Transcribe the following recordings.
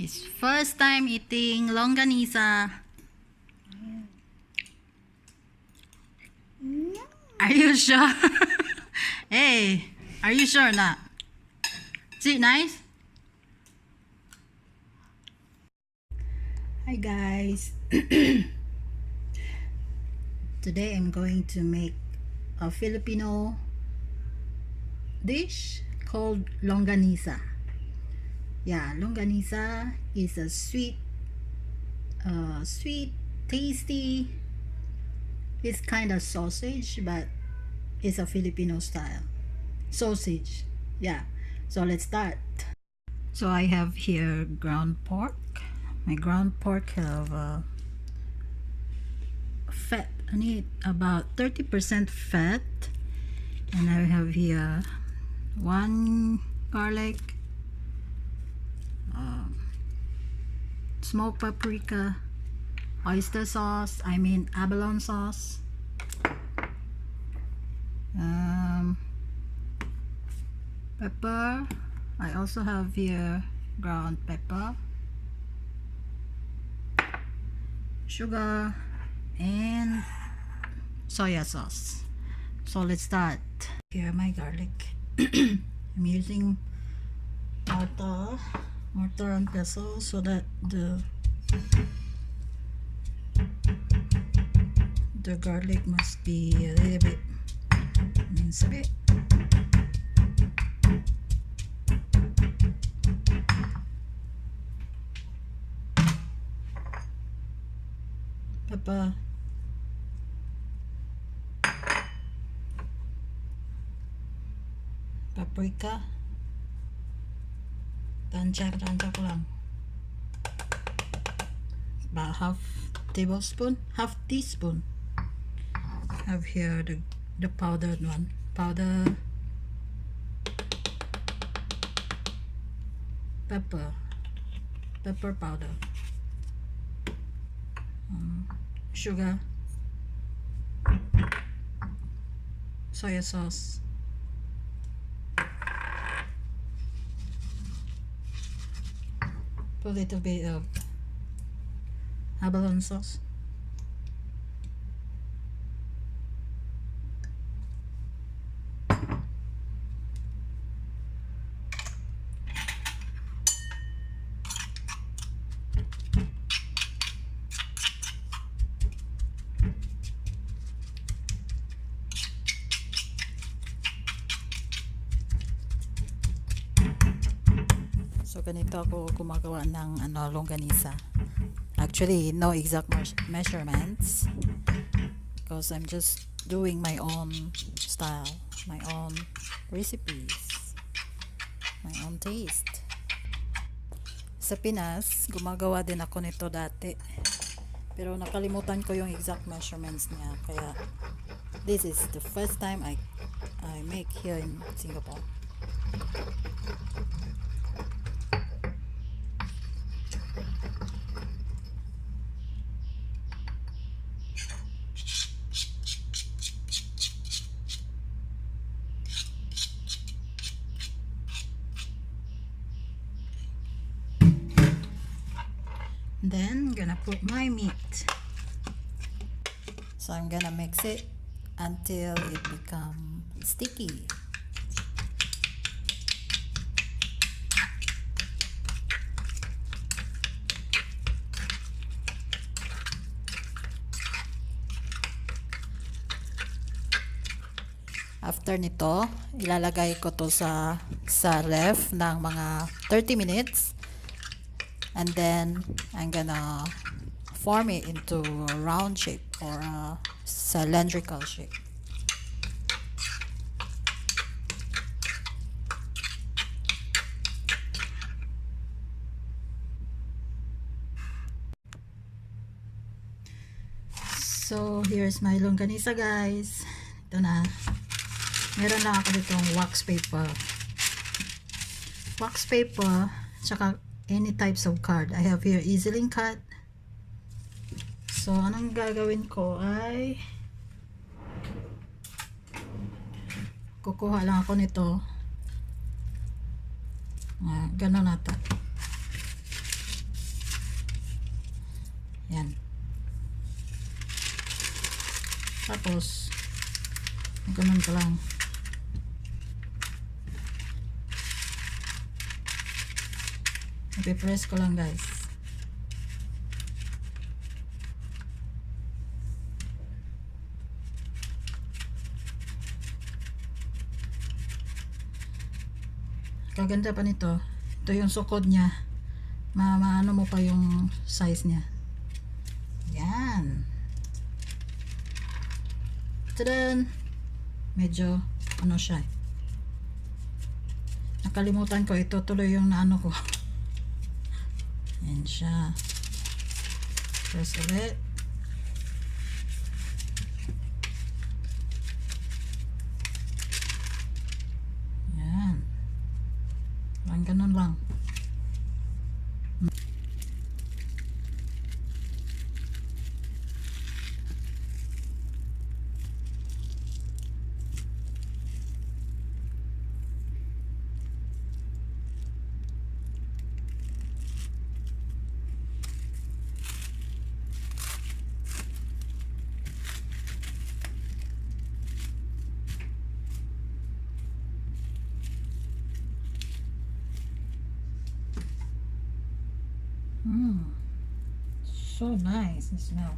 His first time eating Longanisa. Are you sure? Hey, are you sure or not? Is it nice? Hi guys. Today I'm going to make a Filipino dish called Longanisa. Yeah, Longanisa is a sweet, tasty. It's kind of sausage, but it's a Filipino style sausage. Yeah, so let's start. So I have here ground pork. My ground pork have fat on it, about 30% fat, and I have here one garlic, smoked paprika, oyster sauce, abalone sauce, pepper. I also have here ground pepper, sugar, and soya sauce. So let's start. Here my garlic. I'm using mortar and pestle so that the garlic must be a little bit minced a bit. Pepper, paprika, tansya ko lang, about half teaspoon. Have here the powdered one, pepper powder, sugar, soya sauce, put a little bit of abalone sauce, so ganito ako gumagawa ng longganisa. Actually, no exact measurements because I'm just doing my own style, my own recipes, my own taste. Sa Pinas, gumagawa din ako nito dati, pero nakalimutan ko yung exact measurements niya, kaya this is the first time I make here in Singapore. Then I'm gonna put my meat. So I'm gonna mix it until it becomes sticky. After nito, ilalagay ko to sa ref ng mga 30 minutes. And then I'm gonna form it into a round shape or a cylindrical shape. So here's my longganisa, guys. Ito na. Meron lang ako ditong wax paper, tsaka any types of card. I have here easily cut. So anong gagawin ko ay kukuha lang ako nito. Ganun natin. Yan. Tapos, ganun ka lang. Ipipress ko lang guys. Kaganda pa nito. Ito yung sukod niya. Maano mo pa yung size niya. Yan. Tadan! Medyo ano siya. Nakalimutan ko. Ito tuloy yung naano ko. Yan siya. Press ulit. Yan. Lang ganun lang. So nice the smell.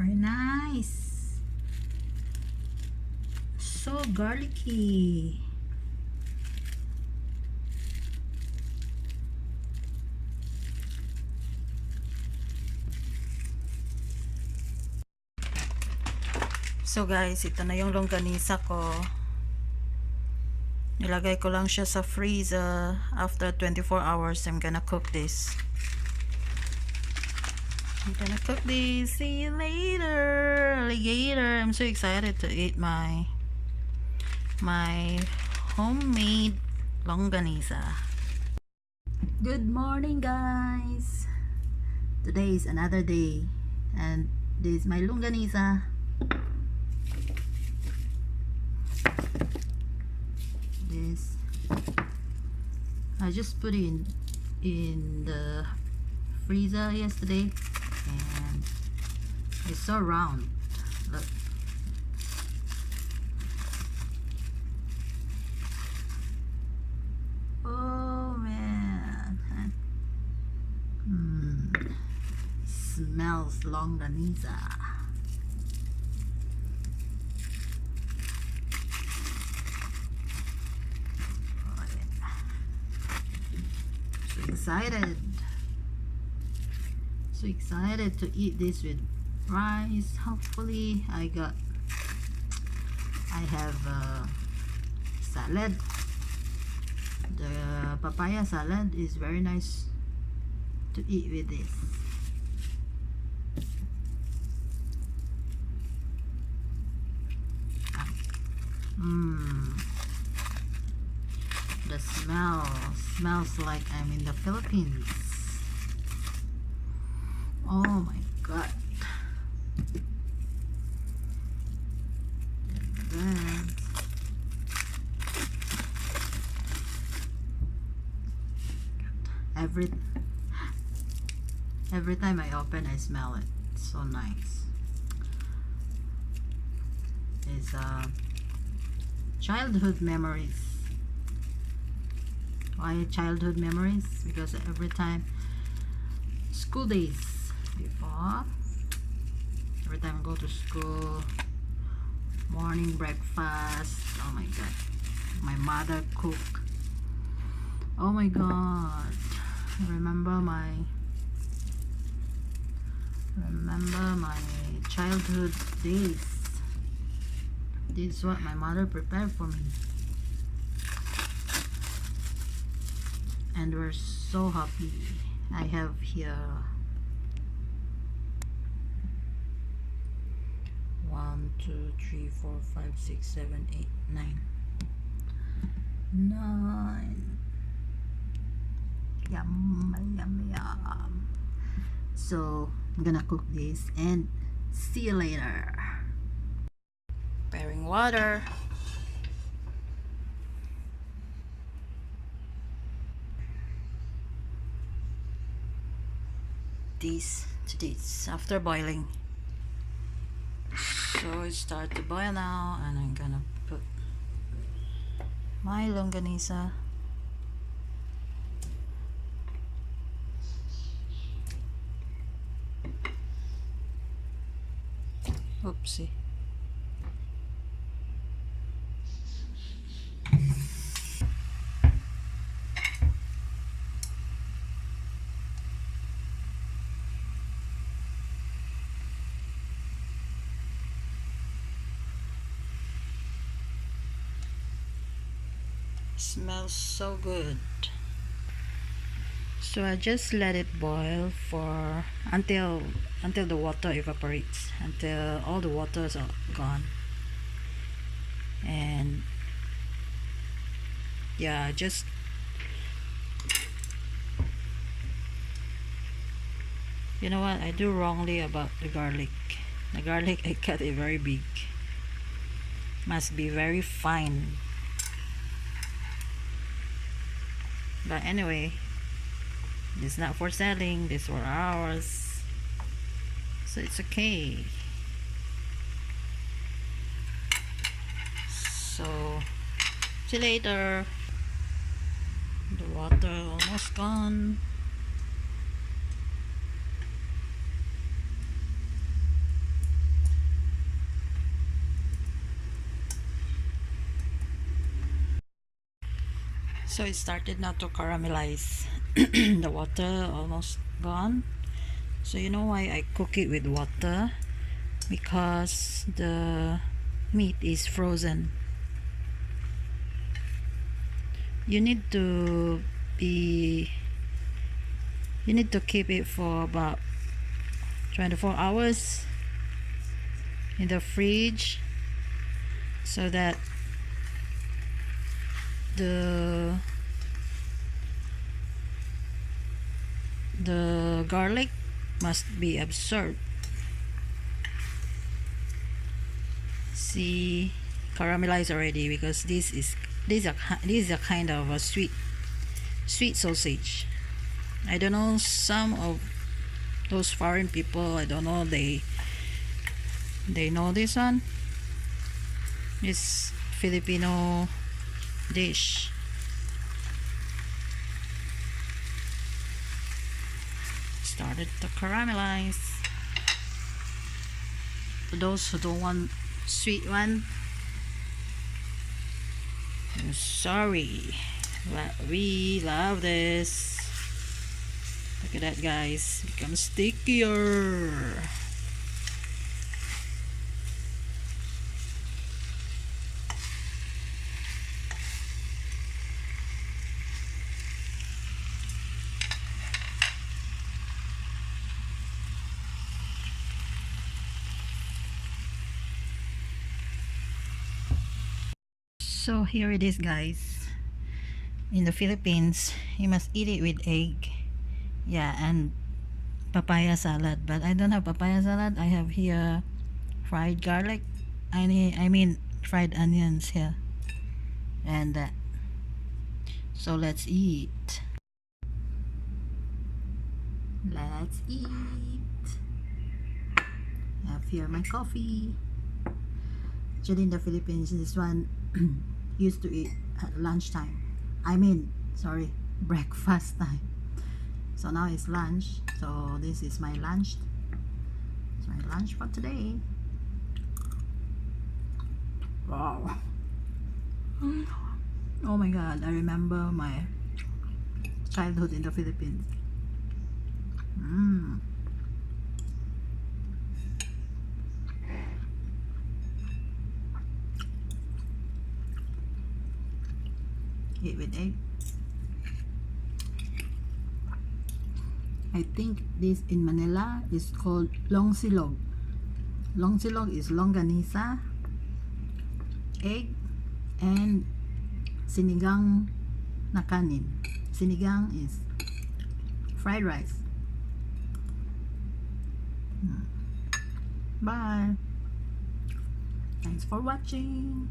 Very nice. So garlicky. So guys, ito na yung longganisa ko. Nilagay ko lang siya sa freezer. After 24 hours, I'm gonna cook this. I'm gonna cook this. See you later, alligator. I'm so excited to eat my homemade longanisa. Good morning guys. Today is another day and this is my longanisa. This I just put it in the freezer yesterday and it's so round. Look. Oh man. Smells Longganisa. Oh, yeah. So excited. So excited to eat this with rice. Hopefully I have salad. The papaya salad is very nice to eat with this. The smell smells like I'm in the Philippines. Oh my god. Then every time I open I smell it. It's so nice. It's childhood memories. Why childhood memories? Because every time school days before, every time I go to school, morning breakfast, oh my god, my mother cook. Oh my god, remember my childhood days. This is what my mother prepared for me, and we're so happy. I have here 1 2 3 4 5 6 7 8 9 9. Yum yum yum. So I'm gonna cook this and see you later. Preparing water. This to this after boiling. So it starts to boil now, and I'm gonna put my longanisa. Oopsie. Smells so good. So I just let it boil for until the water evaporates, until all the waters are gone. And yeah, just you know what I do wrongly about the garlic. The garlic I cut it very big. Must be very fine. But anyway, it's not for selling, this for ours, so it's okay. So see you later. The water almost gone. So it started now to caramelize. The water almost gone. So you know why I cook it with water? Because the meat is frozen. You need to keep it for about 24 hours in the fridge, so that the garlic must be absorbed. See, caramelized already, because this is a kind of a sweet sausage. I don't know, some of those foreign people, I don't know, they know this one. It's Filipino dish. Started to caramelize. For those who don't want sweet one, I'm sorry, but we love this. Look at that, guys, become stickier. So here it is, guys. In the Philippines, you must eat it with egg. Yeah, and papaya salad. But I don't have papaya salad. I have here fried garlic. I mean fried onions here. And so let's eat. Let's eat. I have here my coffee. Actually, in the Philippines, this one used to eat at lunchtime. I mean, sorry, breakfast time. So now it's lunch. So this is my lunch. It's my lunch for today. Wow. Oh my god, I remember my childhood in the Philippines. Mm. Eat with egg. I think this in Manila is called longsilog. Longsilog is Longganisa, egg, and sinigang na kanin. Sinigang is fried rice. Bye. Thanks for watching.